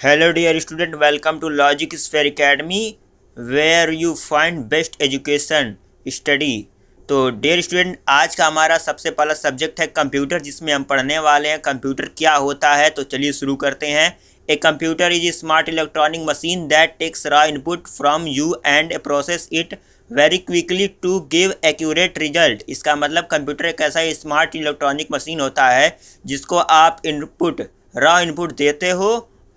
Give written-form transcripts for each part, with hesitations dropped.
Hello dear student, welcome to Logic Sphere Academy where you find best education study। तो dear student, आज का हमारा सबसे पहला सब्जेक्ट है कंप्यूटर, जिसमें हम पढ़ने वाले हैं कंप्यूटर क्या होता है। तो चलिए शुरू करते हैं। A computer is a smart electronic machine that takes raw input from you and process it very quickly to give accurate result. इसका मतलब कंप्यूटर एक ऐसा स्मार्ट इलेक्ट्रॉनिक मशीन होता है जिसको आप इनपुट रॉ इनपुट देते हो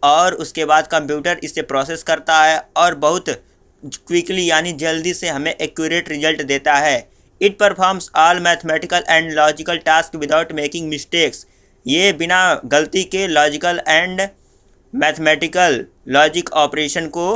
और उसके बाद कंप्यूटर इसे प्रोसेस करता है और बहुत क्विकली यानी जल्दी से हमें एक्यूरेट रिजल्ट देता है। It performs all mathematical and logical task without making mistakes. ये बिना गलती के logical and mathematical logic operation को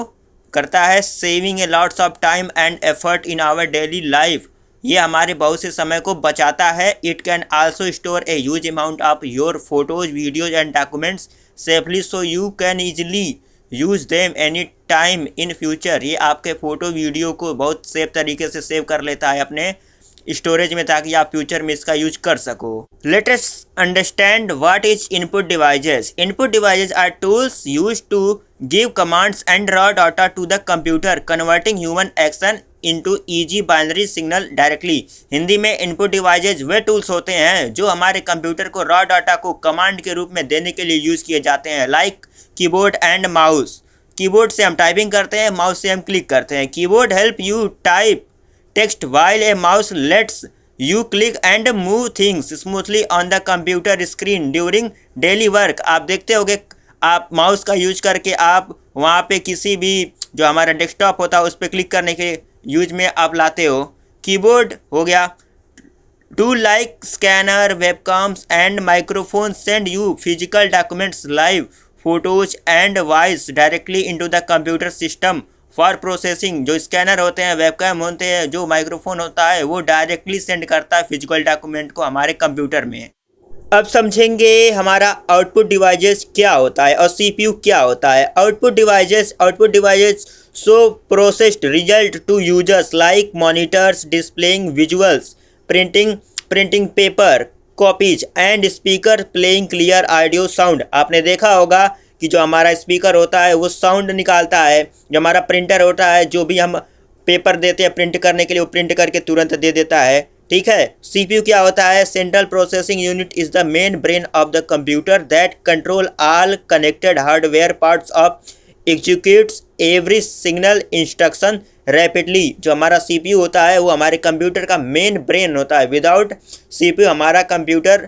करता है। Saving a lots of time and effort in our daily life. ये हमारे बहुत से समय को बचाता है। It can also store a huge amount of your photos videos and documents safely so you can easily use them any time in future. ये आपके फ़ोटो वीडियो को बहुत सेफ तरीके से सेव कर लेता है अपने स्टोरेज में, ताकि आप फ्यूचर में इसका यूज कर सको। Let us understand what is input devices. Input devices are tools used to give commands and raw data to the computer converting human action into easy binary signal directly. Hindi में input devices वे tools होते हैं जो हमारे computer को raw data को command के रूप में देने के लिए यूज़ किए जाते हैं, like keyboard and mouse. Keyboard से हम टाइपिंग करते हैं, माउस से हम क्लिक करते हैं। Keyboard help you type text while a mouse let's you click and move things smoothly on the computer screen during daily work. आप देखते होगे, आप माउस का यूज करके आप वहाँ पे किसी भी जो हमारा डेस्कटॉप होता है उस पर क्लिक करने के यूज में आप लाते हो। कीबोर्ड हो गया। Tool like scanner, webcams and microphone send you physical documents, live photos and voice directly into the computer system for processing. जो स्कैनर होते हैं, वेबकैम होते हैं, जो माइक्रोफोन होता है, वो डायरेक्टली सेंड करता है फिजिकल डॉक्यूमेंट को हमारे कंप्यूटर में। अब समझेंगे हमारा आउटपुट डिवाइसेस क्या होता है और सीपीयू क्या होता है। Output devices show processed result to users like monitors displaying visuals, printing paper copies and speaker playing clear audio sound. आपने देखा होगा कि जो हमारा स्पीकर होता है वो साउंड निकालता है, जो हमारा प्रिंटर होता है जो भी हम पेपर देते हैं प्रिंट करने के लिए वो प्रिंट करके तुरंत दे देता है। ठीक है। सीपीयू क्या होता है? Central processing unit is the main brain of the computer that control all connected hardware parts of executes every signal instruction rapidly. जो हमारा सीपीयू होता है वो हमारे कंप्यूटर का मेन ब्रेन होता है। विदाउट सीपीयू हमारा कंप्यूटर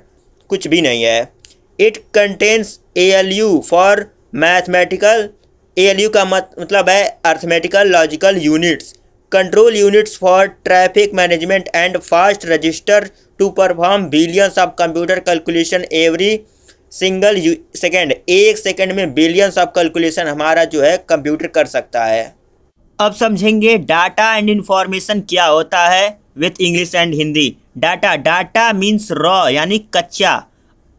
कुछ भी नहीं है। It contains ALU for mathematical, ALU का मतलब है arithmetical logical units, control units for traffic management and fast register to perform billions of computer calculation every single second. एक सेकेंड में बिलियंस ऑफ कैलकुलेशन हमारा जो है कंप्यूटर कर सकता है। अब समझेंगे डाटा एंड इंफॉर्मेशन क्या होता है with English and Hindi. Data means raw यानी कच्चा,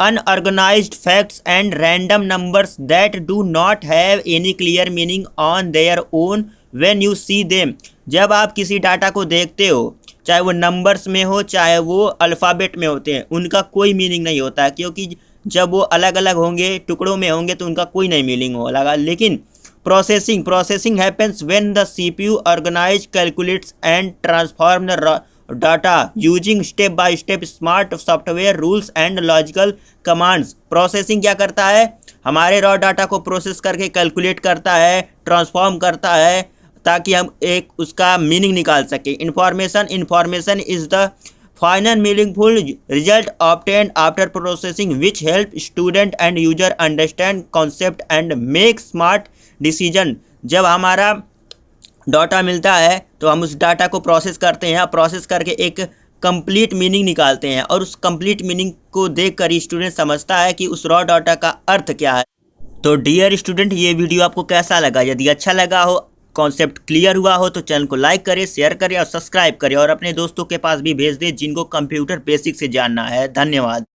unorganised facts and random numbers that do not have any clear meaning on their own when you see them. जब आप किसी डाटा को देखते हो, चाहे वो नंबर्स में हो चाहे वो अल्फ़ाबेट में होते हैं, उनका कोई मीनिंग नहीं होता है, क्योंकि जब वो अलग अलग होंगे, टुकड़ों में होंगे, तो उनका कोई नहीं मीनिंग होगा। लेकिन processing happens when the CPU organize calculates and transform the data using step by step smart software rules and logical commands. Processing क्या करता है? हमारे रॉ डाटा को प्रोसेस करके कैलकुलेट करता है, ट्रांसफॉर्म करता है, ताकि हम एक उसका मीनिंग निकाल सके। Information is the final meaningful result obtained after processing which help student and user understand concept and make smart decision. जब हमारा डाटा मिलता है तो हम उस डाटा को प्रोसेस करते हैं, प्रोसेस करके एक कंप्लीट मीनिंग निकालते हैं और उस कंप्लीट मीनिंग को देखकर स्टूडेंट समझता है कि उस रॉ डाटा का अर्थ क्या है। तो डियर स्टूडेंट, ये वीडियो आपको कैसा लगा? यदि अच्छा लगा हो, कॉन्सेप्ट क्लियर हुआ हो, तो चैनल को लाइक करें, शेयर करें और सब्सक्राइब करें और अपने दोस्तों के पास भी भेज दें जिनको कंप्यूटर बेसिक से जानना है। धन्यवाद।